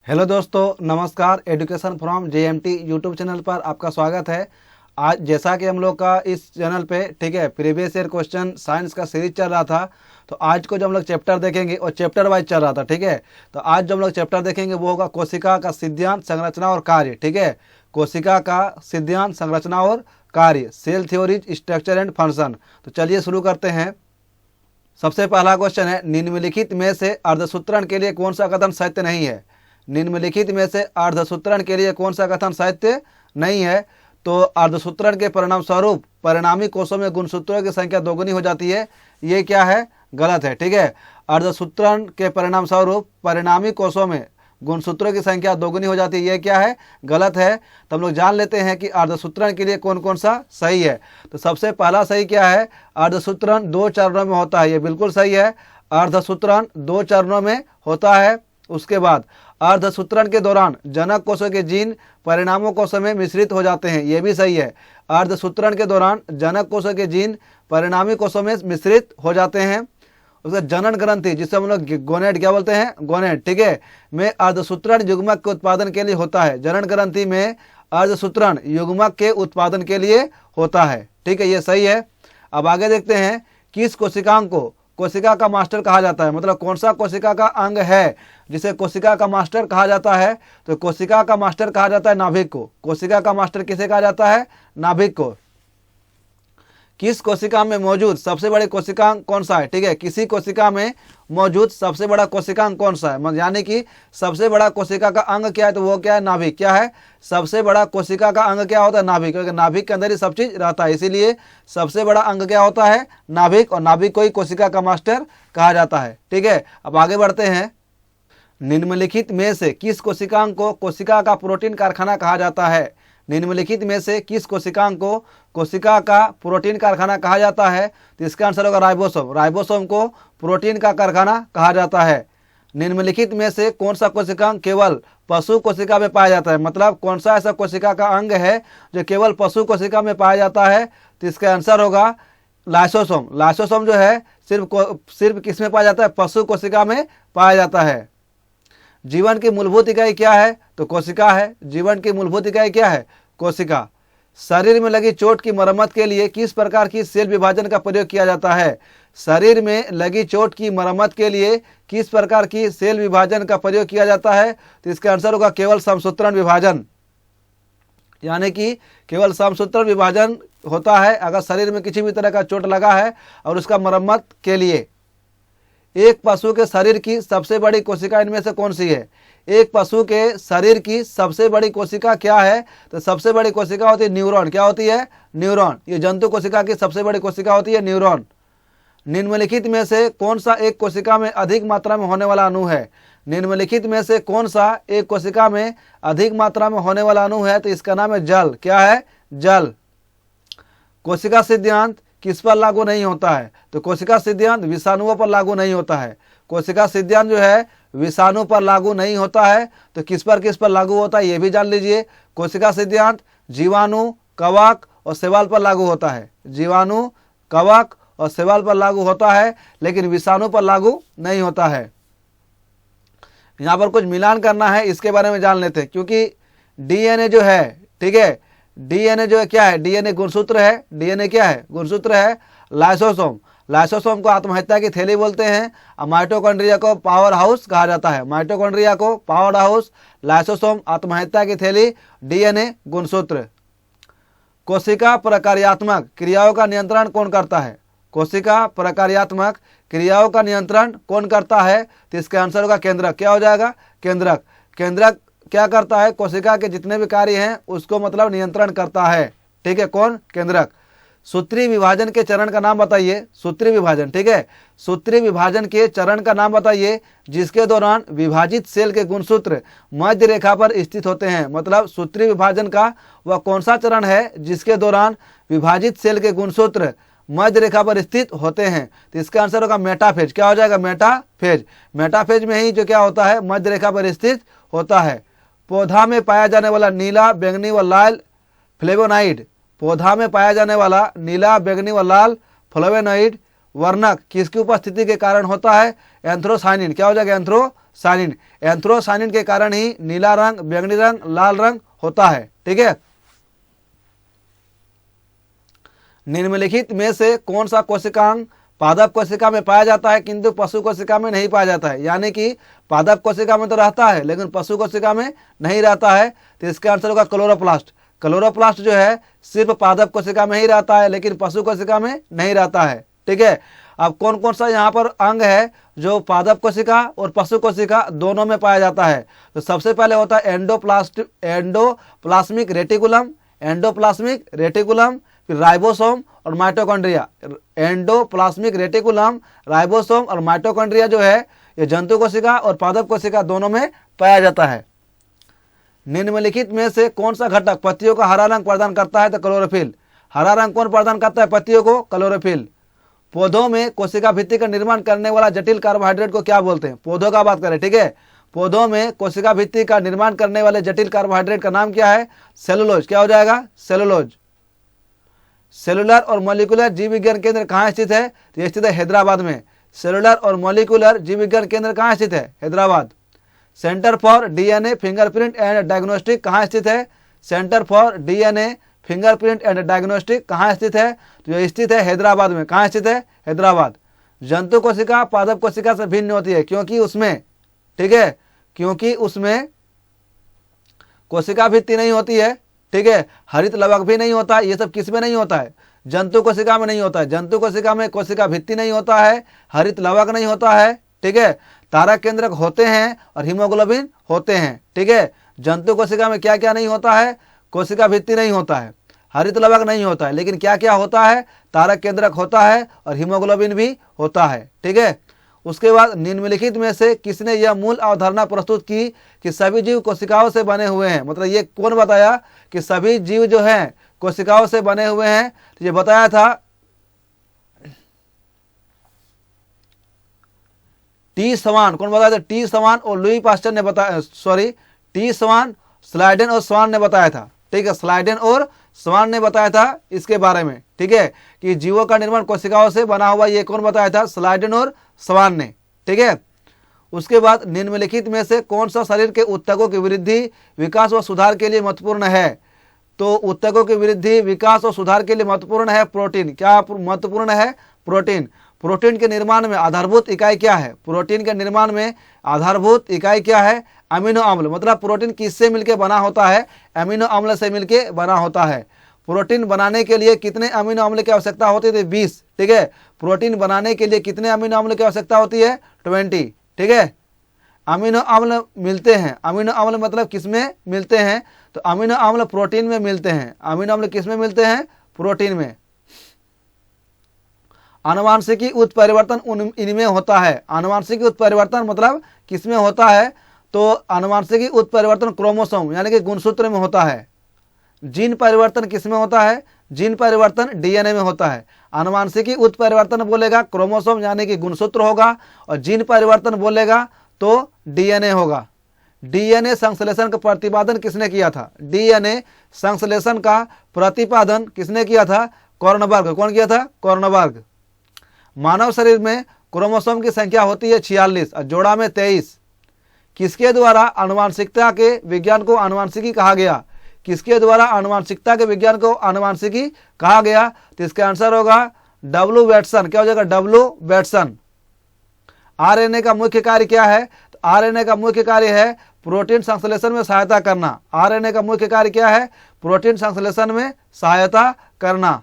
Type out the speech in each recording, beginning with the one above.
Hello दोस्तों, नमस्कार। Education from JMT YouTube channel पर आपका स्वागत है। आज जैसा कि हम लोग का इस चैनल पे प्रीवियस ईयर क्वेश्चन साइंस का सीरीज चल रहा था, तो आज को जो हम लोग चैप्टर देखेंगे और चैप्टर वाइज चल रहा था। तो आज जो हम लोग चैप्टर देखेंगे वो होगा कोशिका का सिद्धांत, संरचना और कार्य। कोशिका का सिद्धांत, संरचना और कार्य, cell theories, structure and function. तो चलिए शुरू करते हैं। सबसे पहला क्वेश्चन है, निम्नलिखित में से अर्धसूत्रण के लिए कौन सा कथन सत्य नहीं है। निम्नलिखित में से अर्धसूत्रण के लिए कौन सा कथन सत्य नहीं है। तो अर्धसूत्रण के परिणाम स्वरूप परिणामी कोषों में गुणसूत्रों की संख्या दोगुनी हो जाती है, ये क्या है, गलत है। अर्धसूत्रण के परिणाम स्वरूप परिणामी कोषों में गुणसूत्रों की संख्या दोगुनी हो जाती है, ये क्या है, गलत है। तो हम लोग जान लेते हैं कि अर्धसूत्रण के लिए कौन कौन सा सही है। तो सबसे पहला सही क्या है, अर्धसूत्रण 2 चरणों में होता है, ये बिल्कुल सही है। अर्धसूत्रण 2 चरणों में होता है। उसके बाद अर्धसूत्रण के दौरान जनक कोषों के जीन परिणामों कोषों में मिश्रित हो जाते हैं, ये भी सही है। अर्धसूत्रण के दौरान जनक कोषों के जीन परिणामी कोषों में मिश्रित हो जाते हैं। उसका जनन ग्रंथि, जिसे हम लोग गोनेट क्या बोलते हैं, गोनेट, में अर्धसूत्रण युग्मक के उत्पादन के लिए होता है। जनन ग्रंथि में अर्धसूत्रण युग्मक के उत्पादन के लिए होता है, ये सही है। अब आगे देखते हैं, किस कोशिकांग को कोशिका का मास्टर कहा जाता है, मतलब कौन सा कोशिका का अंग है जिसे कोशिका का मास्टर कहा जाता है। तो कोशिका का मास्टर कहा जाता है नाभिक को। कोशिका का मास्टर किसे कहा जाता है, नाभिक को। किस कोशिका में मौजूद सबसे बड़े कोशिकांग कौन सा है, किसी कोशिका में मौजूद सबसे बड़ा कोशिकांग कौन सा है, यानी कि सबसे बड़ा कोशिका का अंग क्या है, तो वो क्या है, नाभिक। क्या है, सबसे बड़ा कोशिका का अंग क्या होता है, नाभिक, क्योंकि नाभिक के अंदर ही सब चीज रहता है, इसीलिए सबसे बड़ा अंग क्या होता है, नाभिक। और नाभिक को ही कोशिका का मास्टर कहा जाता है। अब आगे बढ़ते हैं। निम्नलिखित में से किस कोशिकांग को कोशिका का प्रोटीन कारखाना कहा जाता है। निम्नलिखित में से किस कोशिकांग को कोशिका का प्रोटीन कारखाना कहा जाता है। तो इसका आंसर होगा राइबोसोम। राइबोसोम को प्रोटीन का कारखाना कहा जाता है। निम्नलिखित में से कौन सा कोशिकांग केवल पशु कोशिका में पाया जाता है, मतलब कौन सा ऐसा कोशिका का अंग है जो केवल पशु कोशिका में पाया जाता है। तो इसका आंसर होगा लाइसोसोम। लाइसोसोम जो है सिर्फ किस में पाया जाता है, पशु कोशिका में पाया जाता है। जीवन की मूलभूत इकाई क्या है, तो कोशिका है। जीवन की मूलभूत इकाई क्या है, कोशिका। शरीर में लगी चोट की मरम्मत के लिए किस प्रकार की सेल विभाजन का प्रयोग किया जाता है। शरीर में लगी चोट की मरम्मत के लिए किस प्रकार की सेल विभाजन का प्रयोग किया जाता है। तो इसका आंसर होगा केवल समसूत्रण विभाजन, यानी कि केवल समसूत्रण विभाजन होता है अगर शरीर में किसी भी तरह का चोट लगा है और उसका मरम्मत के लिए। एक पशु के शरीर की सबसे बड़ी कोशिका इनमें से कौन सी है। एक पशु के शरीर की सबसे बड़ी कोशिका क्या है, तो सबसे बड़ी कोशिका होती है न्यूरॉन। क्या होती है, न्यूरॉन। ये जंतु कोशिका की सबसे बड़ी कोशिका होती है न्यूरॉन। निम्नलिखित में से कौन सा एक कोशिका में अधिक मात्रा में होने वाला अणु है। निम्नलिखित में से कौन सा एक कोशिका में अधिक मात्रा में होने वाला अणु है, तो इसका नाम है जल। क्या है, जल। कोशिका सिद्धांत किस पर लागू नहीं होता है, तो कोशिका सिद्धांत विषाणुओं पर लागू नहीं होता है। कोशिका सिद्धांत जो है विषाणु पर लागू नहीं होता है। तो किस पर लागू होता है, ये भी जान लीजिए। कोशिका सिद्धांत जीवाणु, कवक और शैवाल पर लागू होता है। जीवाणु, कवक और शैवाल पर लागू होता है, लेकिन विषाणु पर लागू नहीं होता है। यहाँ पर कुछ मिलान करना है, इसके बारे में जान लेते हैं। क्योंकि डीएनए जो है, डीएनए जो है क्या है, डीएनए गुणसूत्र है। डीएनए क्या है, गुणसूत्र है। लाइसोसोम, लाइसोसोम को आत्महत्या की थैली बोलते हैं। और माइटोकॉन्ड्रिया को पावर हाउस कहा जाता है। माइटोकॉन्ड्रिया को पावर हाउस, लाइसोसोम आत्महत्या की थैली, डीएनए गुणसूत्र। कोशिका प्रकार्यात्मक क्रियाओं का नियंत्रण कौन करता है। कोशिका प्रकार्यात्मक क्रियाओं का नियंत्रण कौन करता है, तो इसका आंसर होगा केंद्रक। क्या हो जाएगा, केंद्रक। केंद्रक क्या करता है, कोशिका के जितने भी कार्य हैं उसको मतलब नियंत्रण करता है। कौन, केंद्रक। सूत्री विभाजन के चरण का नाम बताइए। सूत्री विभाजन, सूत्री विभाजन के चरण का नाम बताइए जिसके दौरान विभाजित सेल के गुणसूत्र मध्य रेखा पर स्थित होते हैं। मतलब सूत्री विभाजन का वह कौन सा चरण है जिसके दौरान विभाजित सेल के गुणसूत्र मध्य रेखा पर स्थित होते हैं। तो इसका आंसर होगा मेटाफेज। क्या हो जाएगा, मेटाफेज। मेटाफेज में ही जो क्या होता है, मध्य रेखा पर स्थित होता है। पौधा में पाया जाने वाला नीला, बैंगनी व लाल फ्लेवोनाइड। पौधा में पाया जाने वाला नीला, बैंगनी व लाल फ्लेवोनाइड वर्णक किसकी उपस्थिति के कारण होता है? एंथ्रोसाइनिन। क्या हो जाएगा? एंथ्रोसाइनिन। एंथ्रोसाइनिन के कारण ही नीला रंग, बैंगनी रंग, लाल रंग होता है। ठीक है। निम्नलिखित में से कौन सा कोशिकांग पादप कोशिका में पाया जाता है किंतु पशु कोशिका में नहीं पाया जाता है? यानी कि पादप कोशिका में तो रहता है लेकिन पशु कोशिका में नहीं रहता है। तो इसका आंसर होगा क्लोरोप्लास्ट। क्लोरोप्लास्ट जो है सिर्फ पादप कोशिका में ही रहता है लेकिन पशु कोशिका में नहीं रहता है। ठीक है। अब कौन कौन सा यहाँ पर अंग है जो पादप कोशिका और पशु कोशिका दोनों में पाया जाता है? तो सबसे पहले होता है एंडोप्लाज्मिक रेटिकुलम, एंडोप्लाज्मिक रेटिकुलम, फिर राइबोसोम और माइटोकॉन्ड्रिया। एंडोप्लाज्मिक रेटिकुलम, राइबोसोम और माइटोकॉन्ड्रिया जो है ये जंतु कोशिका और पादप कोशिका दोनों में पाया जाता है। निम्नलिखित में से कौन सा घटक पत्तियों का हरा रंग प्रदान करता है? तो क्लोरोफिल। हरा रंग कौन प्रदान करता है पत्तियों को? क्लोरोफिल। पौधों में कोशिका भित्ति का निर्माण करने वाला जटिल कार्बोहाइड्रेट को क्या बोलते हैं? पौधों का बात करें। ठीक है। पौधों में कोशिका भित्ति का निर्माण करने वाले जटिल कार्बोहाइड्रेट का नाम क्या है? सेलुलोज। क्या हो जाएगा? सेलुलोज। सेलुलर और मॉलिक्यूलर जीव विज्ञान केंद्र कहाँ स्थित है? तो ये स्थित है हैदराबाद में। सेलुलर और मॉलिक्यूलर जीव विज्ञान केंद्र कहाँ स्थित है? Hyderabad. Centre for DNA fingerprint and diagnostic कहाँ स्थित है? Centre for DNA fingerprint and diagnostic कहाँ स्थित है? तो ये स्थित है हैदराबाद में। कहाँ स्थित है? हैदराबाद। जंतु कोशिका पादप कोशिका से भिन्न होती है क्योंकि उसमें, ठीक है, क्योंकि उसमें कोशिका भित्ति नहीं होती है। ठीक है। हरित लवक भी नहीं होता। ये सब किस में नहीं होता है? जंतु कोशिका में नहीं होता है। जंतु कोशिका में कोशिका भित्ति नहीं होता है, हरित लवक नहीं होता है। ठीक है। तारक केंद्रक होते हैं और हीमोग्लोबिन होते हैं। ठीक है। जंतु कोशिका में क्या क्या नहीं होता है? कोशिका भित्ति नहीं होता है, हरित लवक नहीं होता है, लेकिन क्या क्या होता है? तारक केंद्रक होता है और हीमोग्लोबिन भी होता है। ठीक है। उसके बाद निम्नलिखित में से किसने यह मूल अवधारणा प्रस्तुत की कि सभी जीव कोशिकाओं से बने हुए हैं? मतलब ये कौन बताया कि सभी जीव जो हैं कोशिकाओं से बने हुए हैं? तो ये बताया था टी स्वान। कौन बताया था? टी स्वान और लुई पास्टर ने बताया, सॉरी, टी स्वान, स्लाइडेन और स्वान ने बताया था। ठीक है। स्लाइडेन और स्वान ने बताया था इसके बारे में। ठीक है, कि जीवों का निर्माण कोशिकाओं से बना हुआ, ये कौन बताया था? स्लाइडेन और स्वान ने। ठीक है। उसके बाद निम्नलिखित में से कौन सा शरीर के ऊतकों की वृद्धि, विकास व सुधार के लिए महत्वपूर्ण है? तो ऊतकों की वृद्धि, विकास और सुधार के लिए महत्वपूर्ण है प्रोटीन। क्या महत्वपूर्ण है? प्रोटीन। प्रोटीन के निर्माण में आधारभूत इकाई क्या है? प्रोटीन के निर्माण में आधारभूत इकाई क्या है? अमीनो अम्ल। मतलब प्रोटीन किससे मिलकर बना होता है? अमीनो अम्ल से मिलकर बना होता है। प्रोटीन बनाने के लिए कितने अमीनो अम्ल की आवश्यकता होती है? 20। ठीक है। प्रोटीन बनाने के लिए कितने अमीनो अम्ल की आवश्यकता होती है? 20। ठीक है। अमीनो अम्ल मिलते हैं। अमीनो अम्ल मतलब किसमें मिलते हैं? तो अमीनो अम्ल प्रोटीन में मिलते हैं। अमीनो अम्ल किसमें मिलते हैं? प्रोटीन में। आनुवांशिकी उत्परिवर्तन इनमें होता है। आनुवांशिकी उत्परिवर्तन मतलब किसमें होता है? तो आनुवांशिकी उत्परिवर्तन क्रोमोसोम यानी कि गुणसूत्र में होता है। जीन परिवर्तन किसमें होता है? जीन परिवर्तन डीएनए में होता है। आनुवांशिकी उत्परिवर्तन बोलेगा क्रोमोसोम यानी कि गुणसूत्र होगा, और जीन परिवर्तन बोलेगा तो डीएनए होगा। डीएनए संश्लेषण का प्रतिपादन किसने किया था? डीएनए संश्लेषण का प्रतिपादन किसने किया था? कॉर्नबर्ग। कौन किया था? कॉर्नबर्ग। मानव शरीर में क्रोमोसोम की संख्या होती है 46 और जोड़ा में 23। किसके द्वारा आनुवांशिकता के विज्ञान को आनुवांशिकी कहा गया? किसके द्वारा आनुवांशिकता के विज्ञान को आनुवांशिकी कहा गया? तो इसका आंसर होगा डब्ल्यू वेटसन। क्या हो जाएगा? डब्ल्यू वेटसन। आरएनए का मुख्य कार्य क्या है? तो आरएनए का मुख्य कार्य है प्रोटीन संश्लेषण में सहायता करना। आरएनए का मुख्य कार्य क्या है? प्रोटीन संश्लेषण में सहायता करना।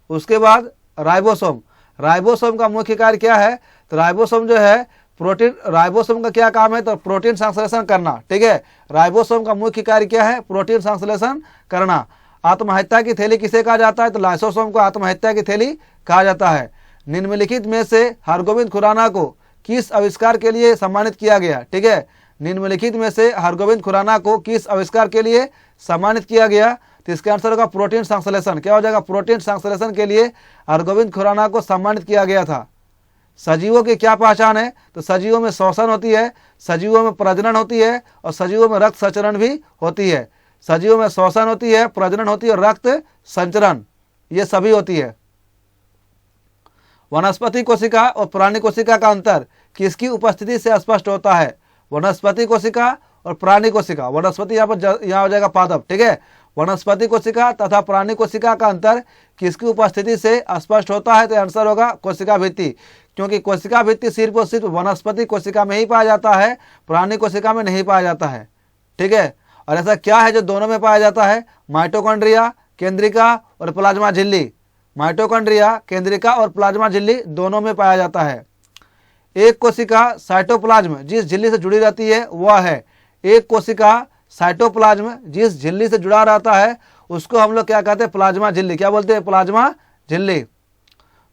उसके बाद राइबोसोम। राइबोसोम का मुख्य कार्य क्या है? तो राइबोसोम जो है प्रोटीन, राइबोसोम का क्या काम है? तो प्रोटीन संश्लेषण करना। ठीक है। राइबोसोम का मुख्य कार्य क्या है? प्रोटीन संश्लेषण करना। आत्महत्या की थैली किसे कहा जाता है? तो लाइसोसोम को आत्महत्या की थैली कहा जाता है। निम्नलिखित में से हरगोविंद खुराना को किस आविष्कार के लिए सम्मानित किया गया? ठीक है। निम्नलिखित में से हरगोविंद खुराना को किस आविष्कार के लिए सम्मानित किया गया? तो इसका आंसर होगा प्रोटीन संश्लेषण। क्या हो जाएगा? प्रोटीन संश्लेषण के लिए हरगोविंद खुराना को सम्मानित किया गया था। सजीवों की क्या पहचान है? तो सजीवों में श्वसन होती है, सजीवों में प्रजनन होती है और सजीवों में रक्त संचरण भी होती है। सजीवों में श्वसन होती है, प्रजनन होती है और रक्त संचरण, ये सभी होती है। वनस्पति कोशिका और प्राणी कोशिका का अंतर किसकी उपस्थिति से स्पष्ट होता है? वनस्पति कोशिका और प्राणी कोशिका, वनस्पति यहाँ हो जाएगा पादप, ठीक है। वनस्पति कोशिका तथा प्राणी कोशिका का अंतर किसकी उपस्थिति से स्पष्ट होता है? तो आंसर होगा कोशिका भित्ति, क्योंकि कोशिका भित्ति सिर्फ और सिर्फ वनस्पति कोशिका में ही पाया जाता है, प्राणी कोशिका में नहीं पाया जाता है, ठीक है। और ऐसा क्या है जो दोनों में पाया जाता है? माइटोकॉन्ड्रिया, केंद्रिका और प्लाज्मा झिल्ली। माइटोकॉन्ड्रिया, केंद्रिका और प्लाज्मा झिल्ली दोनों में पाया जाता है। एक कोशिका साइटोप्लाज्म जिस झिल्ली से जुड़ी रहती है वह है, एक कोशिका साइटोप्लाज्म जिस झिल्ली से जुड़ा रहता है उसको हम लोग क्या कहते हैं? प्लाज्मा झिल्ली। क्या बोलते हैं? प्लाज्मा झिल्ली।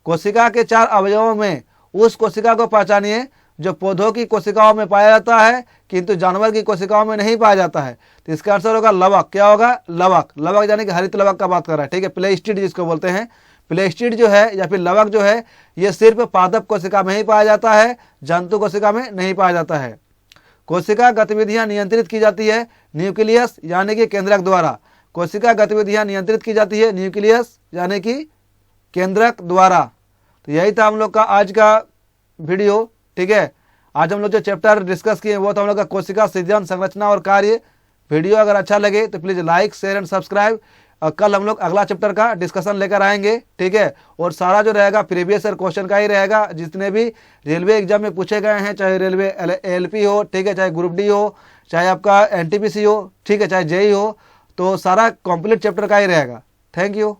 कोशिका के 4 अवयवों में उस कोशिका को पहचानिए जो पौधों की कोशिकाओं में पाया जाता है किंतु जानवर की कोशिकाओं में नहीं पाया जाता है। तो इसका आंसर होगा लवक। क्या होगा? लवक। लवक यानी कि हरित लवक का बात कर रहा है, ठीक है। प्लेस्टिड जिसको बोलते हैं, प्लेस्टिड जो है या फिर लवक जो है ये सिर्फ पादप कोशिका में ही पाया जाता है, जंतु कोशिका में नहीं पाया जाता है। कोशिका गतिविधियां नियंत्रित की जाती है न्यूक्लियस यानी कि केंद्रक द्वारा। कोशिका गतिविधियां नियंत्रित की जाती है न्यूक्लियस यानी कि केंद्रक द्वारा। तो यही था हम लोग का आज का वीडियो, ठीक है। आज हम लोग जो चैप्टर डिस्कस किए वो था हम लोग का कोशिका सृजन, संरचना और कार्य। वीडियो अगर अच्छा लगे तो please like, share and subscribe. और कल हम लोग अगला चैप्टर का डिस्कशन लेकर आएंगे, ठीक है। और सारा जो रहेगा प्रीवियस ईयर क्वेश्चन का ही रहेगा, जितने भी रेलवे एग्जाम में पूछे गए हैं, चाहे रेलवे एलपी हो, ठीक है, चाहे ग्रुप डी हो, चाहे आपका एनटीपीसी हो, ठीक है, चाहे जेई हो, तो सारा कंप्लीट चैप्टर का ही रहेगा। Thank you.